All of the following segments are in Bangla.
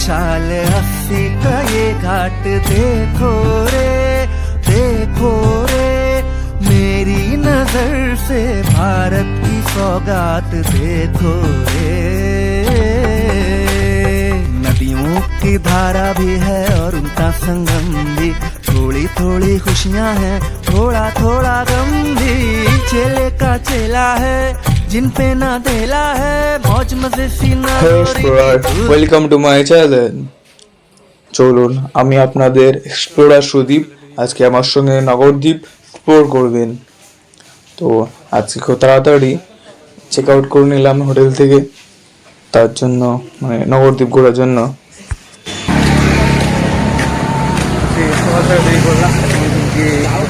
विशाल 80 का ये घाट देखो रे मेरी नजर से भारत की सौगात देखो रे। नदियों की धारा भी है और उनका संगम भी, थोड़ी थोड़ी खुशियां हैं थोड़ा थोड़ा गम भी। चेले का चेला है जिन पे ना देला है, मौज मजे सीना। Welcome to my channel. চলুন আমি আপনাদের এক্সপ্লোরার সুদীপ, আজকে আমার সঙ্গে নগরদ্বীপ এক্সপ্লোর করবেন। তো আজকে খুব তাড়াতাড়ি চেক আউট করে নিলাম হোটেল থেকে, তার জন্য মানে নগরদ্বীপ ঘোরার জন্য।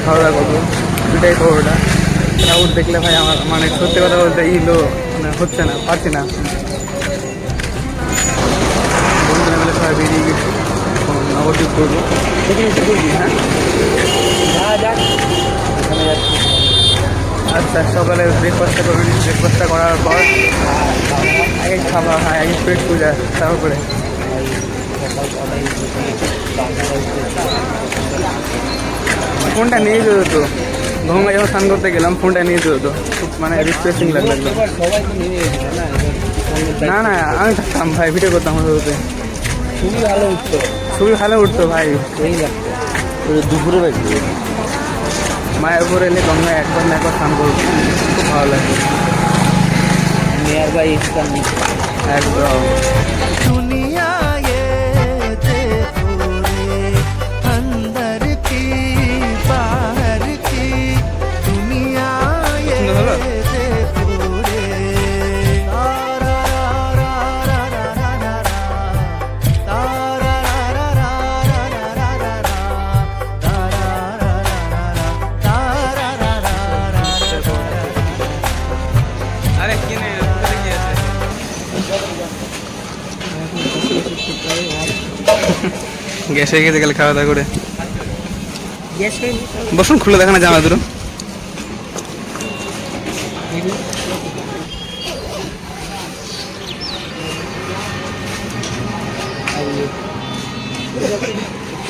খাওয়া দাওয়া করবো, দুটাই খবরটা রাউট দেখলে ভাই আমার মানে সত্যি কথা বলতে ইলো মানে হচ্ছে না, পারছি না। বন্ধুরা মিলে সবাই বেরিয়ে গেছি, নবদ্বীপ করবো। আচ্ছা, সকালে ব্রেকফাস্টটা করে নিই। ব্রেকফাস্টটা করার পর আগে খাওয়া হয়, আগে পেট পূজা, তারপরে ফোনটা নিয়ে যেত তো গঙ্গা যখন স্নান করতে গেলাম, ফোনটা নিয়ে যেত তো খুব মানে রিফ্রেশিং লাগলো। না না আমি থাকতাম ভাই, ভিডিও করতাম হতে। খুবই ভালো উঠতো ভাই। দুপুরে মায়াপুর এলে গঙ্গা একবার না একবার স্নান করবো, খুব ভালো লাগে। নিয়ার বাই একদম दुनिया ये देखो रे, अंदर की बाहर की दुनिया ये देखो रे। तारा रा रा रा रा रा तारा रा रा रा रा रा तारा रा तारा रा रा। আরে কি নেই গ্যাস হয়ে গেছে গেলে খাওয়া দাওয়া করে। বসুন, খুলে দেখা না জামা দুটো।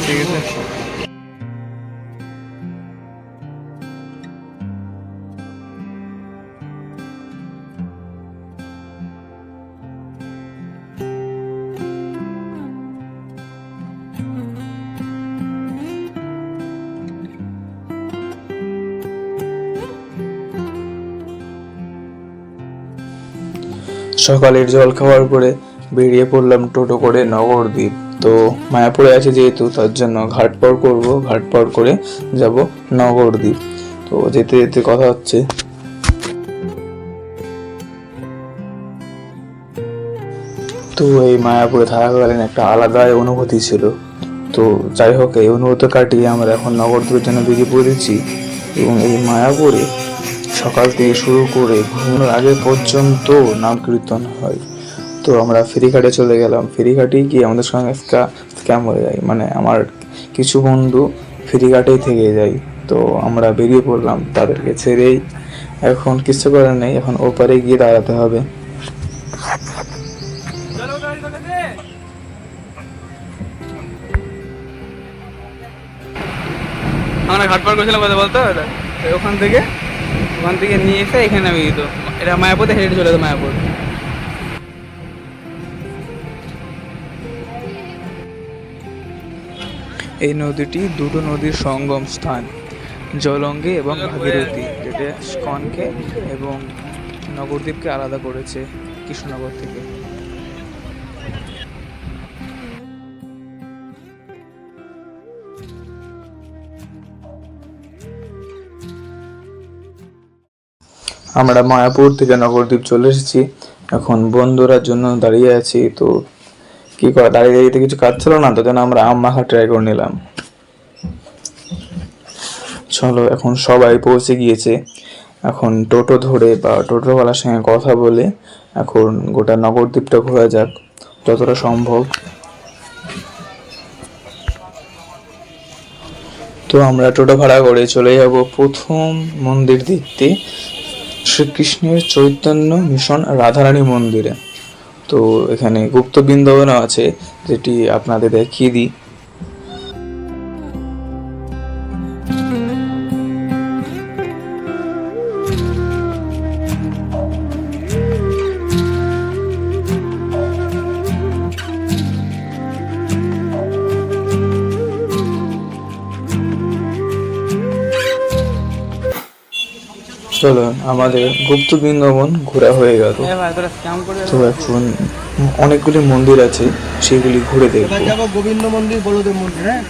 ঠিক আছে। সকালের জল খাওয়ার পরে বেরিয়ে পড়লাম টোটো করে নগরদ্বীপ। তো মায়াপুরে আছে যেহেতু, তার জন্য ঘাট পার করবো, ঘাট পার করে যাব নগরদ্বীপ। তো যেতে যেতে কথা হচ্ছে। তো এই মায়াপুরে থাকাকালীন একটা আলাদাই অনুভূতি ছিল। তো যাই হোক, এই অনুভূতি কাটিয়ে আমরা এখন নগরদ্বীপের জন্য বেরিয়ে পড়েছি। এবং এই মায়াপুরে সকাল থেকে শুরু করে ঘুমানোর আগে পর্যন্ত নাম কীর্তন হয়। তো আমরা ফেরিঘাটে চলে গেলাম। ফেরিঘাটেই গিয়ে আমাদের সঙ্গে স্ক্যাম হয়ে যায়, মানে আমার কিছু বন্ধু ফেরিঘাটেই থেকে যায়। তো আমরা বেরিয়ে পড়লাম তাদেরকে ছেড়েই। এখন কিছু করার নেই, এখন ওপারে গিয়ে দাঁড়াতে হবে। আমরা ঘাট পার করেছিলাম কথা বলতে, ওখান থেকে নিয়ে এসে এখানে নামিয়ে দিত। এটা মায়াপুর থেকে হেঁটে চলে যেত মায়াপুর। এই নদীটি দুটো নদীর সঙ্গম স্থান, জলঙ্গি এবং ভাগীরথী, যেটা ইস্কনকে এবং নগরদ্বীপকে আলাদা করেছে কৃষ্ণনগর থেকে। আমরা মায়াপুর থেকে নগরদ্বীপ চলে এসেছি। এখন বন্ধুরার জন্য দাঁড়িয়ে আছি। তো কি করা, দাঁড়িয়ে দাঁড়িয়ে কিছু কাজ ছিল না, তো যেন আমরা আম মাখা ট্রাই করে নিলাম। চলো, এখন সবাই পৌঁছে গিয়েছে। এখন টোটো ধরে বা টোটোওয়ালার সঙ্গে কথা বলে এখন গোটা নগরদ্বীপটা ঘোরা যাক যতটা সম্ভব। তো আমরা টোটো ভাড়া করে চলে যাব প্রথম মন্দির দেখতে, শ্রীকৃষ্ণের চৈতন্য মিশন রাধারানী মন্দিরে। তো এখানে গুপ্ত বৃন্দাবনও আছে, যেটি আপনাদের দেখিয়ে দিই। চলো, আমাদের গুপ্ত বৃন্দাবন ঘোরা হয়ে গেল। তো এখন অনেকগুলি মন্দির আছে, সেগুলি ঘুরে দেখবো। যাবো গোবিন্দ মন্দির, বলদেব মন্দির। হ্যাঁ,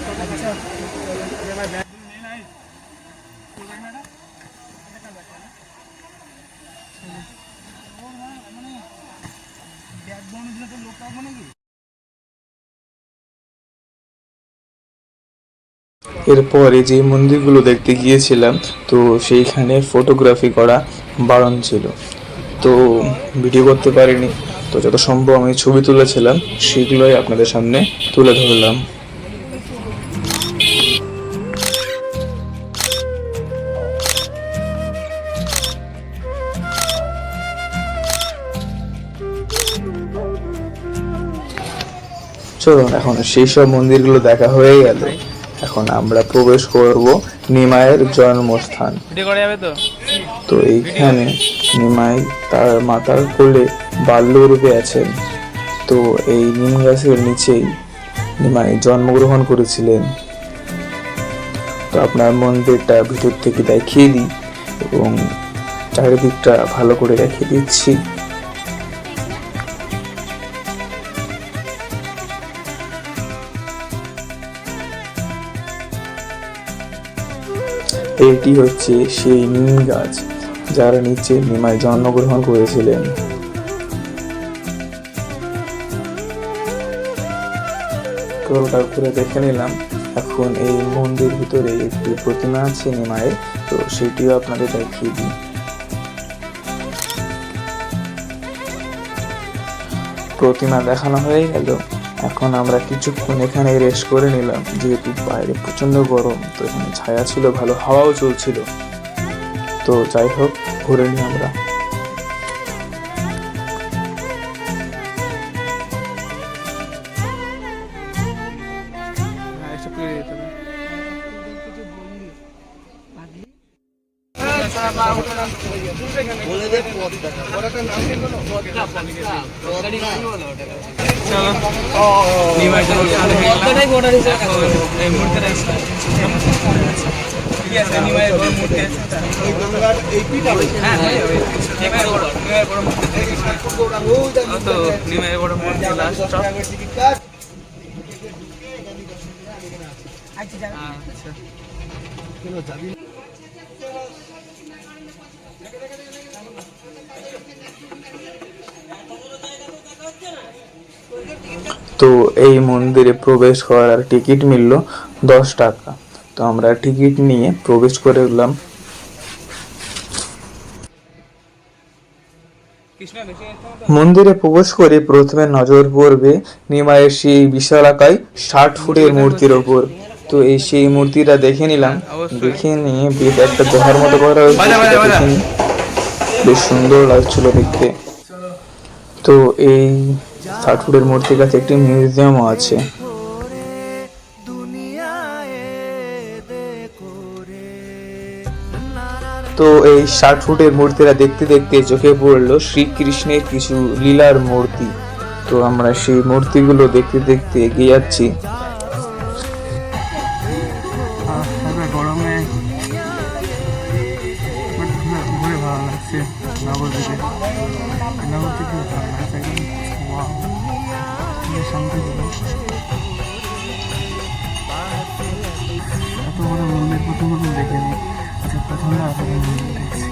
এরপরে যে মন্দিরগুলো দেখতে গিয়েছিলাম, তো সেইখানে ফটোগ্রাফি করা বারণ ছিল, তো ভিডিও করতে পারিনি। তো যত সম্ভব আমি ছবি তুলেছিলাম, সেগুলোই আপনাদের সামনে তুলে ধরলাম। চলো, এখন সেই সব মন্দিরগুলো দেখা হয়ে গেল, এখন আমরা প্রবেশ করব নিমাইয়ের জন্মস্থান। তো এইখানে নিমাই তার মাতার কোলে বাল্যরূপে আছেন। তো এই নিম গাছের নিচেই নিমাই জন্মগ্রহণ করেছিলেন। তো আপনার মন্দিরটা ভিতর থেকে দেখিয়ে দিই এবং চারিদিকটা ভালো করে দেখিয়ে দিচ্ছি। এটি হচ্ছে সেই নিম গাছ যার নিচে নিমাই জন্মগ্রহণ করেছিলেন। পুরোটা ঘুরে দেখে নিলাম। এখন এই মন্দির ভিতরে একটি প্রতিমা আছে নিমাইয়ের, তো সেটিও আপনাদের দেখিয়ে দিই। প্রতিমা দেখানো হয়ে গেল, এখন আমরা কিছুক্ষণ এখানে রেস্ট করে নিলাম, যেহেতু বাইরে প্রচন্ড গরম, তো এখানে ছায়া ছিল, ভালো হাওয়াও চলছিল। তো যাই হোক, ঘুরে নিই আমরা। বলদেব পথ দেখা, ওর একটা নাম কি বলো? তো এই মন্দিরে প্রবেশ করার টিকিট মিলল 10 টাকা। তো আমরা টিকিট নিয়ে প্রবেশ করে গেলাম। মন্দিরে প্রবেশ করে প্রথমে নজর পড়বে নিমাইয়ের সেই বিশালাকায় 60 ফুটের মূর্তির ওপর। তো এই সেই মূর্তিটা দেখে নিলাম, দেখে নিয়ে বেশ একটা গুহার মতো করা হয়েছে, দেখে নিই। বেশ সুন্দর লাগছিল দেখতে। তো এই 60 ফুটের মূর্তির কাছে একটি মিউজিয়ামও আছে। তো এই 60 ফুটের মূর্তিটা দেখতে দেখতে চোখে পড়লো শ্রীকৃষ্ণের কিছু লীলার মূর্তি। তো আমরা সেই মূর্তিগুলো দেখতে দেখতে এগিয়ে যাচ্ছি। গরমে ঘুরে ভালো লাগছে, নবদ্বীপে নবদ্বীপে ভালো লাগছে, শান্তি ছিল। এত বড় মন্দির প্রথম দেখিনি, আচ্ছা প্রথমবার মন্দির দেখছি।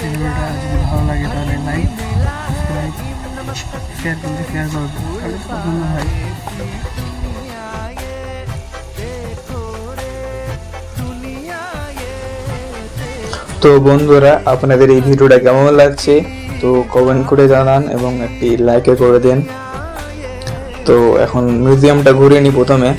ভিডিওটা যদি ভালো লাগে তাহলে লাইক, সাবস্ক্রাইব, শেয়ার করতে শেয়ার করবো, ধন্যবাদ। তো বন্ধুরা, আপনাদের এই ভিডিওটা কেমন লাগছে তো কমেন্ট করে জানান এবং একটি লাইক করে দেন। তো এখন মিউজিয়ামটা ঘুরে নি প্রথমে।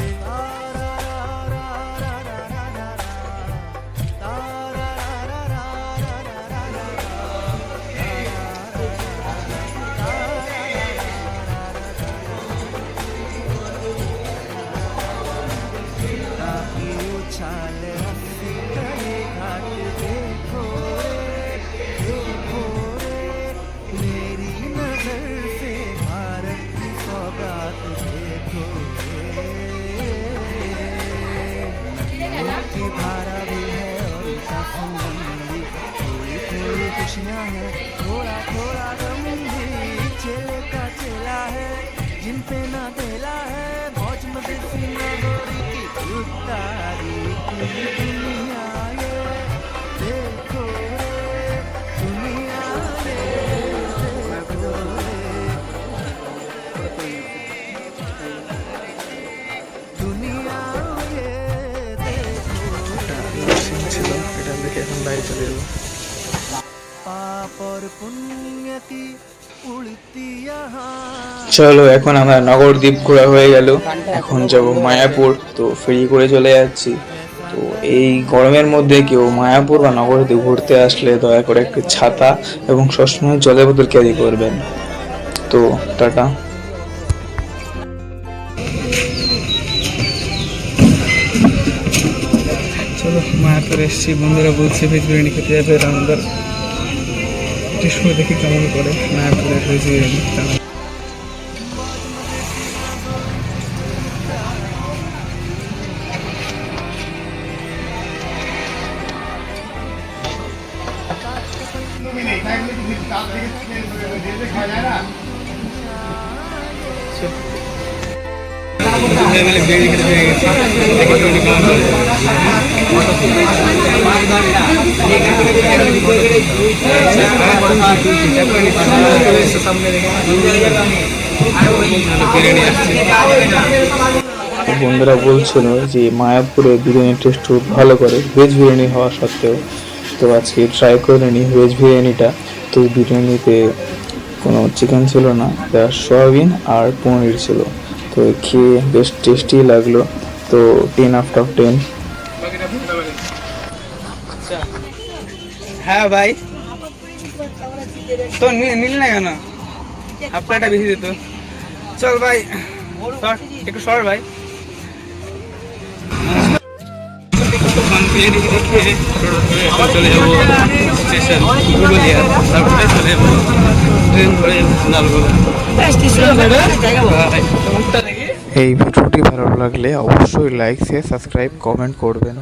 धारा भी है और उनका संगम भी, थोड़ी थोड़ी खुशियाँ हैं, थोड़ा थोड़ा गम भी। चेले का चेला है जिन पे ना देला है, मौज मजे सीना गोरी की उतारी पूरी दुनिया ये देखो रे, दुनिया ये देखो रे, दुनिया ये देखो रे। সিন ছিল, এটা দেখে এখন বাইরে চলে যাবো। पाप और पुण्य की उड़ती यहाँ। চলো এখন আমরা নগরদ্বীপ ঘোরা হয়ে গেল, এখন যাব মায়াপুর। তো ফেরি করে চলে যাচ্ছি। তো এই গরমের মধ্যে কেউ মায়াপুর বা নগরদ্বীপ ঘুরতে আসলে দয়া করে একটি ছাতা এবং সবসময় জলের বোতল ক্যারি করবেন। তো টাটা। চলো মায়াপুর এসেছি, বন্ধুরা বলছে ভেজ বিরিয়ানি খেতে যাবে, আমাদের টেস্ট করে দেখি কেমন করে মায়াপুরের ভেজ বিরিয়ানি। বিরিয়ানি খেতে পেয়ে গেছি, বন্ধুরা বলছিল যে মায়াপুরে বিরিয়ানি টেস্ট খুব ভালো করে ভেজ বিরিয়ানি হওয়া সত্ত্বেও। তো আজকে ট্রাই করে নিই ভেজ বিরিয়ানিটা। তো বিরিয়ানিতে কোনো চিকেন ছিল না, সয়াবিন আর পনির ছিল। তো খেয়ে বেশ টেস্টি লাগলো। তো 10/10। হ্যাঁ ভাই, তো নিল না কেন? আপনারটা বেশি দিত। চল ভাই, একটু সর ভাই। চলে যাবো স্টেশন পুরুলিয়া, তারপরে চলে যাবো ট্রেন ধরে লালগোলা। এই ভিডিওটি ভালো লাগলে অবশ্যই লাইক, শেয়ার, সাবস্ক্রাইব, কমেন্ট করবেন।